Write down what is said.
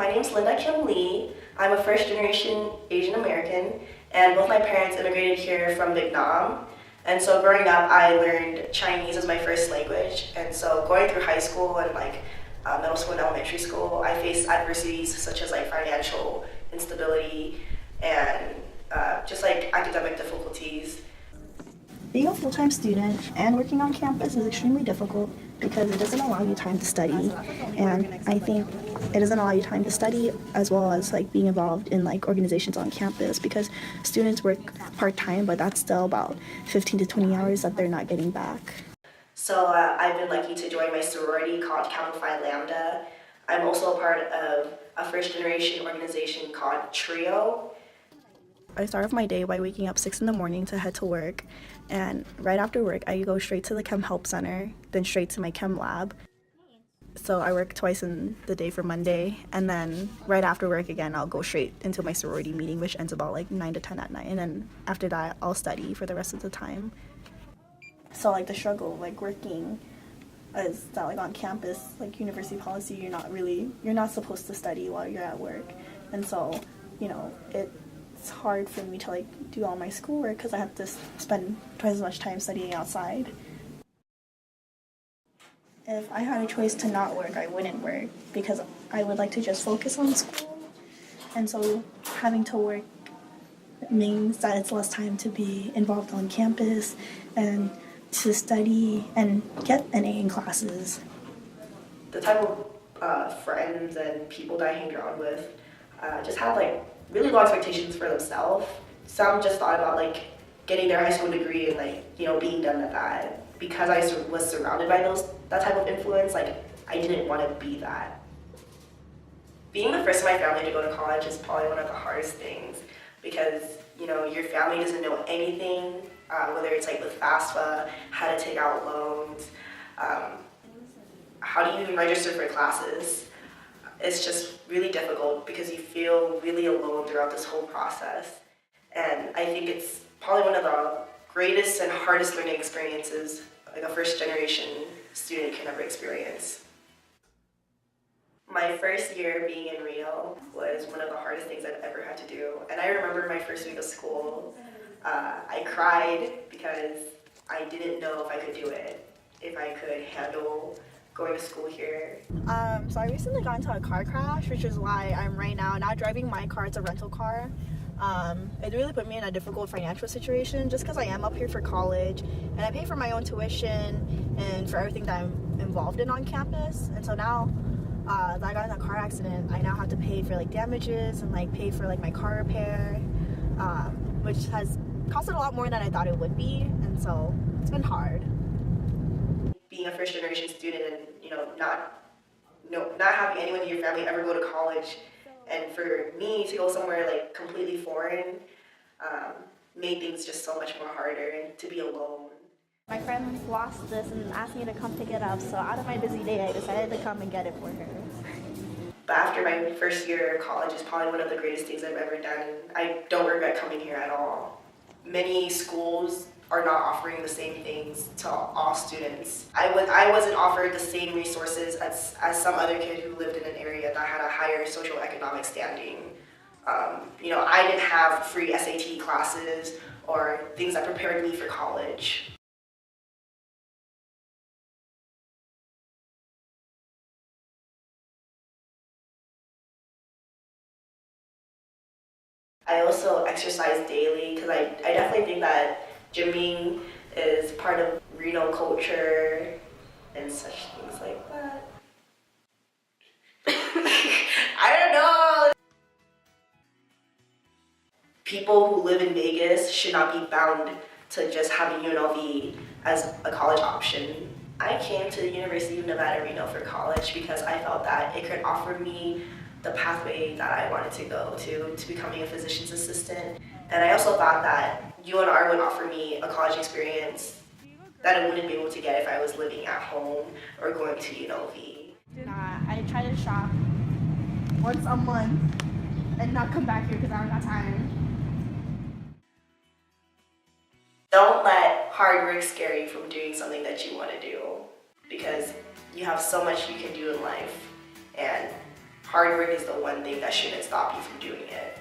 My name's Linda Kim Lee. I'm a first-generation Asian American, and both my parents immigrated here from Vietnam. And so growing up, I learned Chinese as my first language. And so going through high school and middle school and elementary school, I faced adversities such as financial instability and just academic difficulties. Being a full-time student and working on campus is extremely difficult because it doesn't allow you time to study, and I think it doesn't allow you time to study as well as being involved in organizations on campus, because students work part-time, but that's still about 15 to 20 hours that they're not getting back. So I've been lucky to join my sorority called Kappa Phi Lambda. I'm also a part of a first-generation organization called Trio. I start off my day by waking up 6 in the morning to head to work, and right after work I go straight to the Chem Help Center, then straight to my Chem lab. So I work twice in the day for Monday, and then right after work again I'll go straight into my sorority meeting, which ends about 9 to 10 at night, and then after that I'll study for the rest of the time. So the struggle working is that on campus, university policy, you're not supposed to study while you're at work, and so it's hard for me to do all my schoolwork because I have to spend twice as much time studying outside. If I had a choice to not work, I wouldn't work because I would like to just focus on school, and so having to work means that it's less time to be involved on campus and to study and get an A in classes. The type of friends and people that I hang around with just have really low expectations for themselves. Some just thought about getting their high school degree and being done at that. Because I was surrounded by that type of influence, I didn't want to be that. Being the first in my family to go to college is probably one of the hardest things because your family doesn't know anything, whether it's with FAFSA, how to take out loans, how do you even register for classes. It's just really difficult because you feel really alone throughout this whole process. And I think it's probably one of the greatest and hardest learning experiences a first-generation student can ever experience. My first year being in Reno was one of the hardest things I've ever had to do. And I remember my first week of school, I cried because I didn't know if I could do it, if I could handle going to school here. So I recently got into a car crash, which is why I'm right now not driving my car. It's a rental car. It really put me in a difficult financial situation just because I am up here for college and I pay for my own tuition and for everything that I'm involved in on campus. And so now that I got in a car accident, I now have to pay for damages and pay for my car repair, which has costed a lot more than I thought it would be, and so it's been hard. Being a first-generation student and not having anyone in your family ever go to college, and for me to go somewhere completely foreign made things just so much more harder, and to be alone. My friend lost this and asked me to come pick it up, so out of my busy day I decided to come and get it for her. But after my first year of college is probably one of the greatest things I've ever done. I don't regret coming here at all. Many schools are not offering the same things to all students. I wasn't offered the same resources as some other kid who lived in an area that had a higher socioeconomic standing. I didn't have free SAT classes or things that prepared me for college. I also exercise daily because I definitely think that gymming is part of Reno culture and such things like that. I don't know. People who live in Vegas should not be bound to just having UNLV as a college option. I came to the University of Nevada, Reno for college because I felt that it could offer me the pathway that I wanted to go to becoming a physician's assistant. And I also thought that UNR would offer me a college experience that I wouldn't be able to get if I was living at home or going to UNLV. I try to shop once a month and not come back here because I don't got time. Don't let hard work scare you from doing something that you want to do, because you have so much you can do in life, and hard work is the one thing that shouldn't stop you from doing it.